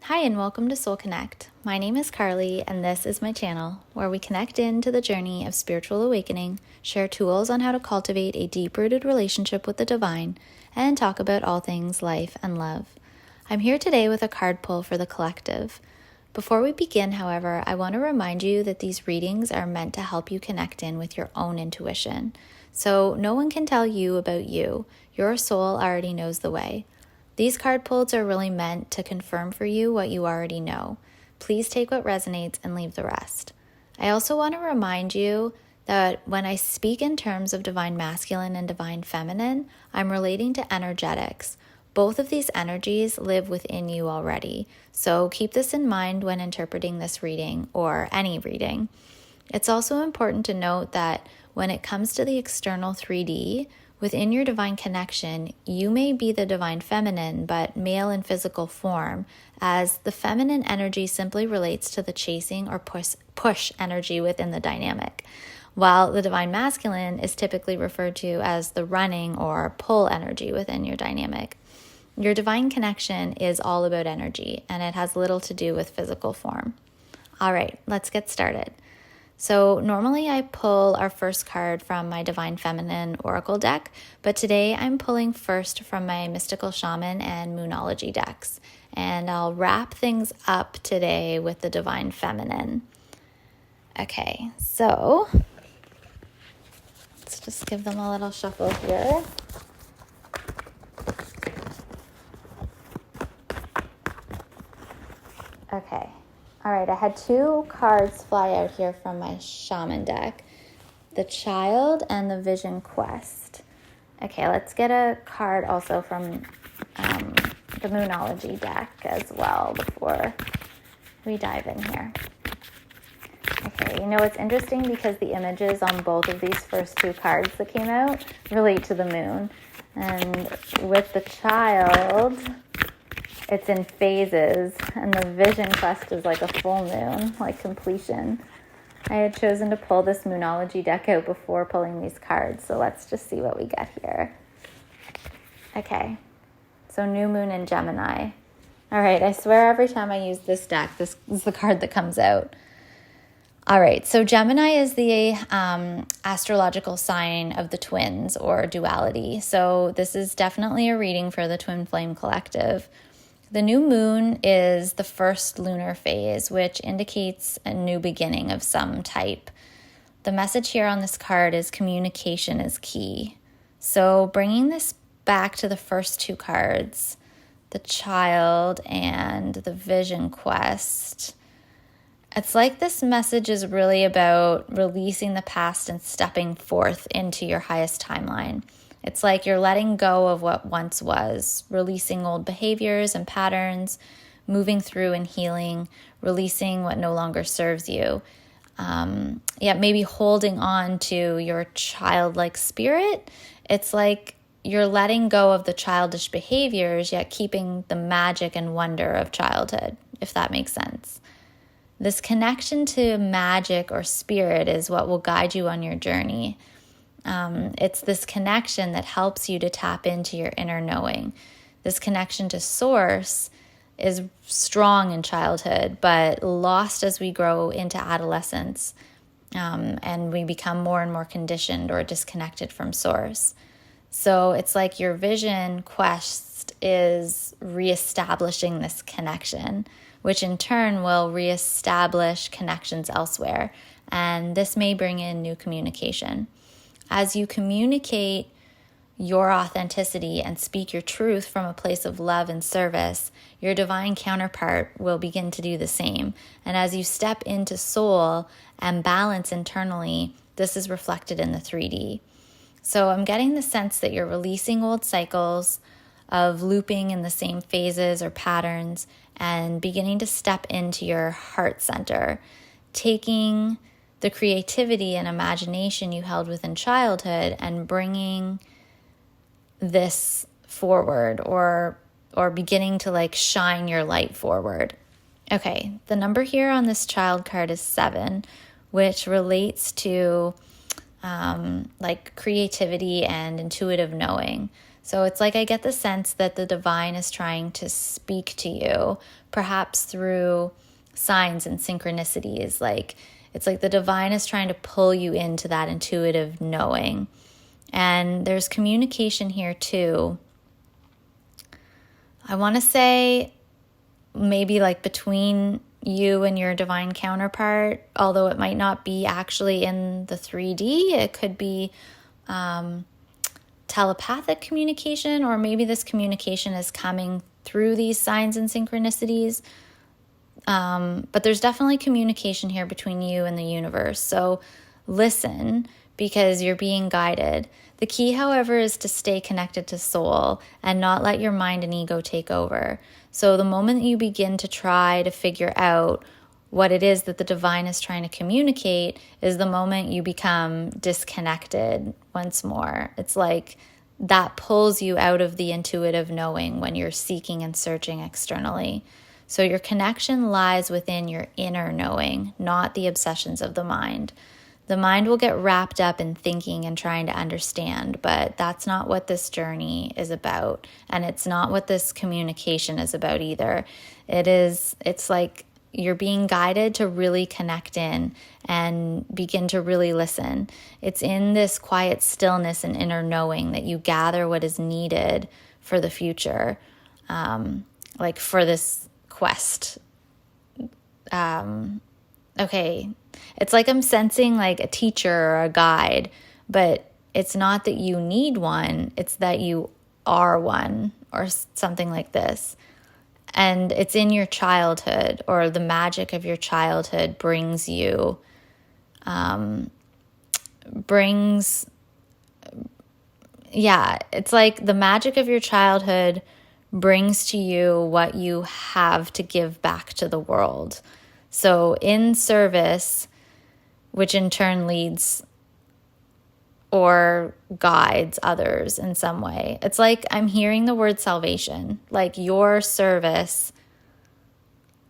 Hi and welcome to Soul Connect. My name is Carly and this is my channel where we connect into the journey of spiritual awakening, share tools on how to cultivate a deep-rooted relationship with the divine, and talk about all things life and love. I'm here today with a card pull for the collective. Before we begin, however, I want to remind you that these readings are meant to help you connect in with your own intuition. So no one can tell you about you. Your soul already knows the way. These card pulls are really meant to confirm for you what you already know. Please take what resonates and leave the rest. I also want to remind you that when I speak in terms of divine masculine and divine feminine, I'm relating to energetics. Both of these energies live within you already, so keep this in mind when interpreting this reading or any reading. It's also important to note that when it comes to the external 3D, within your divine connection, you may be the divine feminine, but male in physical form, as the feminine energy simply relates to the chasing or push energy within the dynamic, while the divine masculine is typically referred to as the running or pull energy within your dynamic. Your divine connection is all about energy, and it has little to do with physical form. All right, let's get started. So normally I pull our first card from my Divine Feminine Oracle deck, but today I'm pulling first from my Mystical Shaman and Moonology decks. And I'll wrap things up today with the Divine Feminine. Okay, so let's just give them a little shuffle here. Okay. All right, I had two cards fly out here from my Shaman deck, the Child and the Vision Quest. Okay, let's get a card also from the Moonology deck as well before we dive in here. Okay, it's interesting because the images on both of these first two cards that came out relate to the moon. And with the Child, it's in phases, and the Vision Quest is like a full moon, like completion. I had chosen to pull this Moonology deck out before pulling these cards, so let's just see what we get here. Okay, so new moon in Gemini. All right, I swear every time I use this deck, this is the card that comes out. All right, so Gemini is the astrological sign of the twins or duality, so this is definitely a reading for the Twin Flame Collective. The new moon is the first lunar phase, which indicates a new beginning of some type. The message here on this card is communication is key. So bringing this back to the first two cards, the Child and the Vision Quest, it's like this message is really about releasing the past and stepping forth into your highest timeline. It's like you're letting go of what once was, releasing old behaviors and patterns, moving through and healing, releasing what no longer serves you. Maybe holding on to your childlike spirit. It's like you're letting go of the childish behaviors, yet keeping the magic and wonder of childhood, if that makes sense. This connection to magic or spirit is what will guide you on your journey. It's this connection that helps you to tap into your inner knowing. This connection to source is strong in childhood, but lost as we grow into adolescence, and we become more and more conditioned or disconnected from source. So it's like your vision quest is reestablishing this connection, which in turn will reestablish connections elsewhere. And this may bring in new communication. As you communicate your authenticity and speak your truth from a place of love and service, your divine counterpart will begin to do the same. And as you step into soul and balance internally, this is reflected in the 3D. So I'm getting the sense that you're releasing old cycles of looping in the same phases or patterns and beginning to step into your heart center, taking the creativity and imagination you held within childhood and bringing this forward or beginning to shine your light forward. Okay, the number here on this Child card is 7, which relates to creativity and intuitive knowing. So it's like I get the sense that the divine is trying to speak to you, perhaps through signs and synchronicities. Like it's like the divine is trying to pull you into that intuitive knowing. And there's communication here too. I want to say maybe like between you and your divine counterpart, although it might not be actually in the 3D. It could be telepathic communication, or maybe this communication is coming through these signs and synchronicities. But there's definitely communication here between you and the universe. So listen, because you're being guided. The key, however, is to stay connected to soul and not let your mind and ego take over. So the moment you begin to try to figure out what it is that the divine is trying to communicate is the moment you become disconnected once more. It's like that pulls you out of the intuitive knowing when you're seeking and searching externally. So your connection lies within your inner knowing, not the obsessions of the mind. The mind will get wrapped up in thinking and trying to understand, but that's not what this journey is about. And it's not what this communication is about either. It's like you're being guided to really connect in and begin to really listen. It's in this quiet stillness and inner knowing that you gather what is needed for the future, like for this quest. Okay, it's like I'm sensing like a teacher or a guide, but it's not that you need one, it's that you are one, or something like this. And it's in your childhood, or the magic of your childhood brings you, it's like the magic of your childhood brings to you what you have to give back to the world. So in service, which in turn leads or guides others in some way. It's like I'm hearing the word salvation, like your service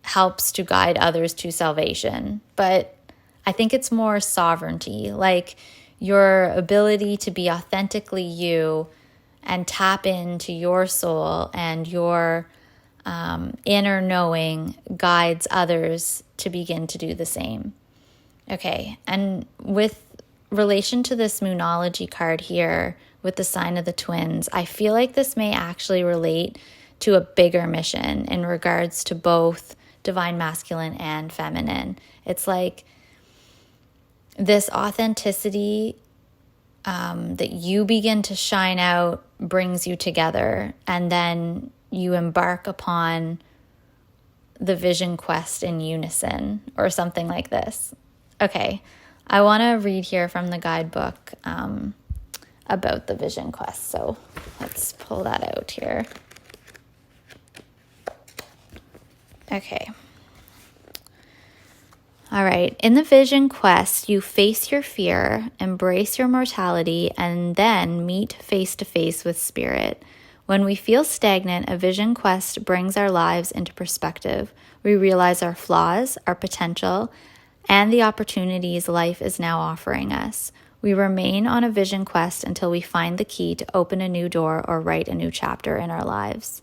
helps to guide others to salvation. But I think it's more sovereignty, like your ability to be authentically you and tap into your soul and your inner knowing guides others to begin to do the same. Okay, and with relation to this Moonology card here with the sign of the twins, I feel like this may actually relate to a bigger mission in regards to both divine masculine and feminine. It's like this authenticity that you begin to shine out brings you together, and then you embark upon the vision quest in unison or something like this. Okay, I want to read here from the guidebook about the vision quest. So let's pull that out here. Okay. All right. In the vision quest, you face your fear, embrace your mortality, and then meet face to face with spirit. When we feel stagnant, a vision quest brings our lives into perspective. We realize our flaws, our potential, and the opportunities life is now offering us. We remain on a vision quest until we find the key to open a new door or write a new chapter in our lives.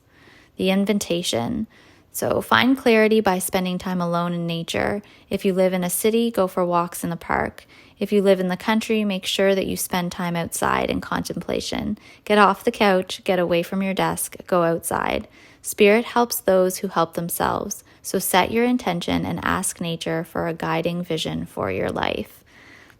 The invitation. So find clarity by spending time alone in nature. If you live in a city, go for walks in the park. If you live in the country, make sure that you spend time outside in contemplation. Get off the couch, get away from your desk, go outside. Spirit helps those who help themselves. So set your intention and ask nature for a guiding vision for your life.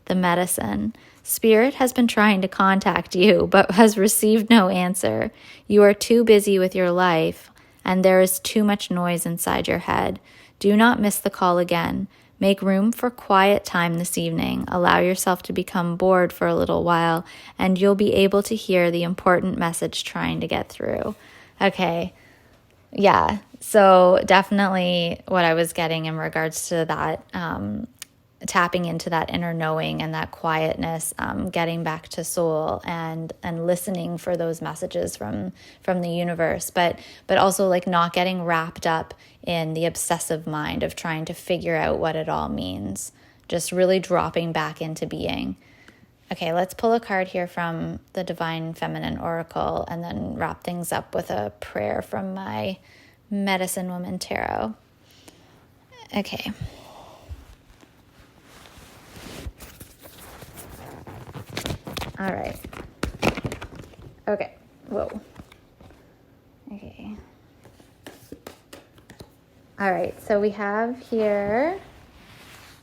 The medicine. Spirit has been trying to contact you, but has received no answer. You are too busy with your life, and there is too much noise inside your head. Do not miss the call again. Make room for quiet time this evening. Allow yourself to become bored for a little while, and you'll be able to hear the important message trying to get through. Okay. Yeah. So definitely what I was getting in regards to that, tapping into that inner knowing and that quietness, getting back to soul and listening for those messages from the universe, but also like not getting wrapped up in the obsessive mind of trying to figure out what it all means, just really dropping back into being. Okay, let's pull a card here from the Divine Feminine Oracle and then wrap things up with a prayer from my Medicine Woman Tarot. Okay. All right. Okay. Whoa. Okay. All right. So we have here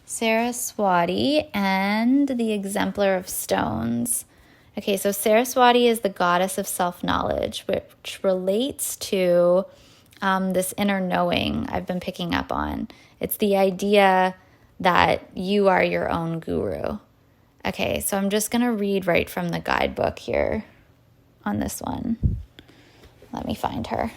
Saraswati and the Exemplar of Stones. Okay, so Saraswati is the goddess of self-knowledge, which relates to this inner knowing I've been picking up on. It's the idea that you are your own guru. Okay, so I'm just going to read right from the guidebook here on this one. Let me find her.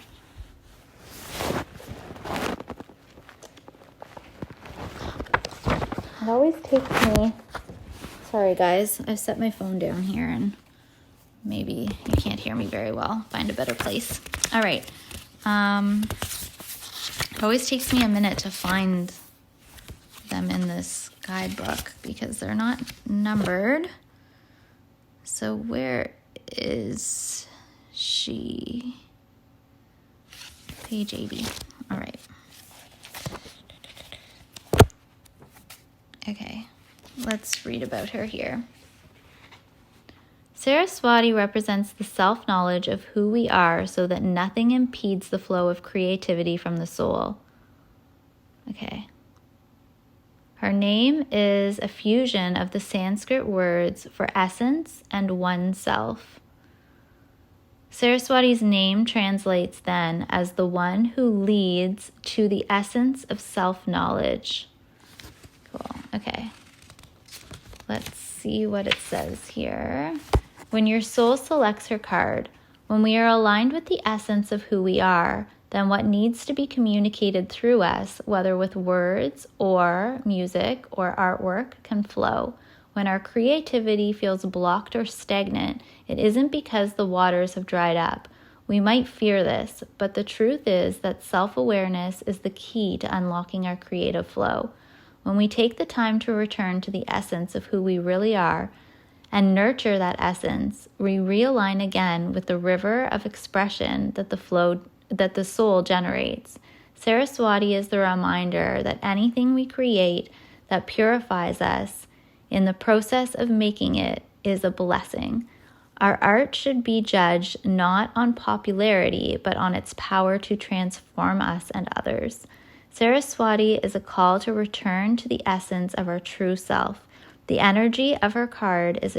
It always takes me... Sorry, guys. I've set my phone down here and maybe you can't hear me very well. Find a better place. All right. It always takes me a minute to find them in this guidebook because they're not numbered. So where is she? Page 80. All right. Okay, let's read about her here. Saraswati represents the self-knowledge of who we are so that nothing impedes the flow of creativity from the soul. Okay. Her name is a fusion of the Sanskrit words for essence and oneself. Saraswati's name translates then as the one who leads to the essence of self-knowledge. Cool. Okay. Let's see what it says here. When your soul selects her card, when we are aligned with the essence of who we are, then what needs to be communicated through us, whether with words or music or artwork, can flow. When our creativity feels blocked or stagnant, it isn't because the waters have dried up. We might fear this, but the truth is that self-awareness is the key to unlocking our creative flow. When we take the time to return to the essence of who we really are and nurture that essence, we realign again with the river of expression that the soul generates. Saraswati is the reminder that anything we create that purifies us in the process of making it is a blessing. Our art should be judged not on popularity, but on its power to transform us and others. Saraswati is a call to return to the essence of our true self. The energy of her card is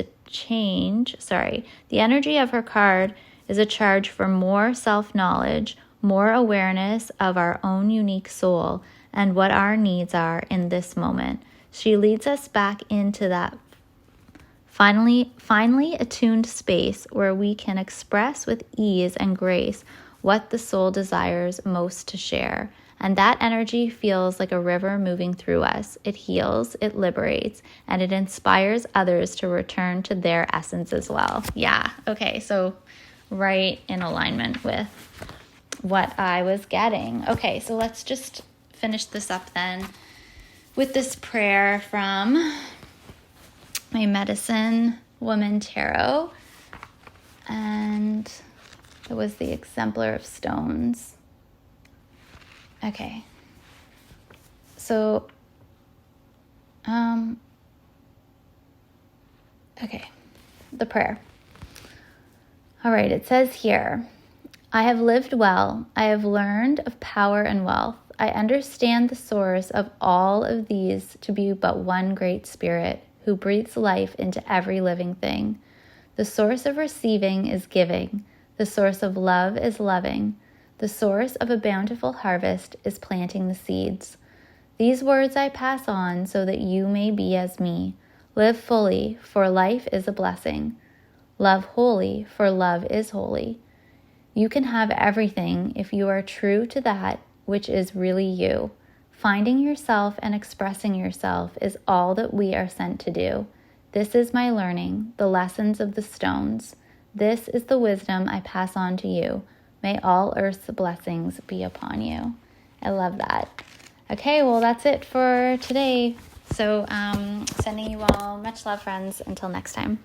a charge for more self-knowledge, more awareness of our own unique soul and what our needs are in this moment. She leads us back into that finely attuned space where we can express with ease and grace what the soul desires most to share. And that energy feels like a river moving through us. It heals, it liberates, and it inspires others to return to their essence as well. Yeah, okay, so right in alignment with what I was getting. Okay, so let's just finish this up then with this prayer from my Medicine Woman Tarot. And it was the Exemplar of Stones. Okay, so, the prayer. All right, it says here, I have lived well. I have learned of power and wealth. I understand the source of all of these to be but one great spirit who breathes life into every living thing. The source of receiving is giving. The source of love is loving. The source of a bountiful harvest is planting the seeds. These words I pass on so that you may be as me. Live fully, for life is a blessing. Love wholly, for love is holy. You can have everything if you are true to that which is really you. Finding yourself and expressing yourself is all that we are sent to do. This is my learning, the lessons of the stones. This is the wisdom I pass on to you. May all earth's blessings be upon you. I love that. Okay, well, that's it for today. So sending you all much love, friends. Until next time.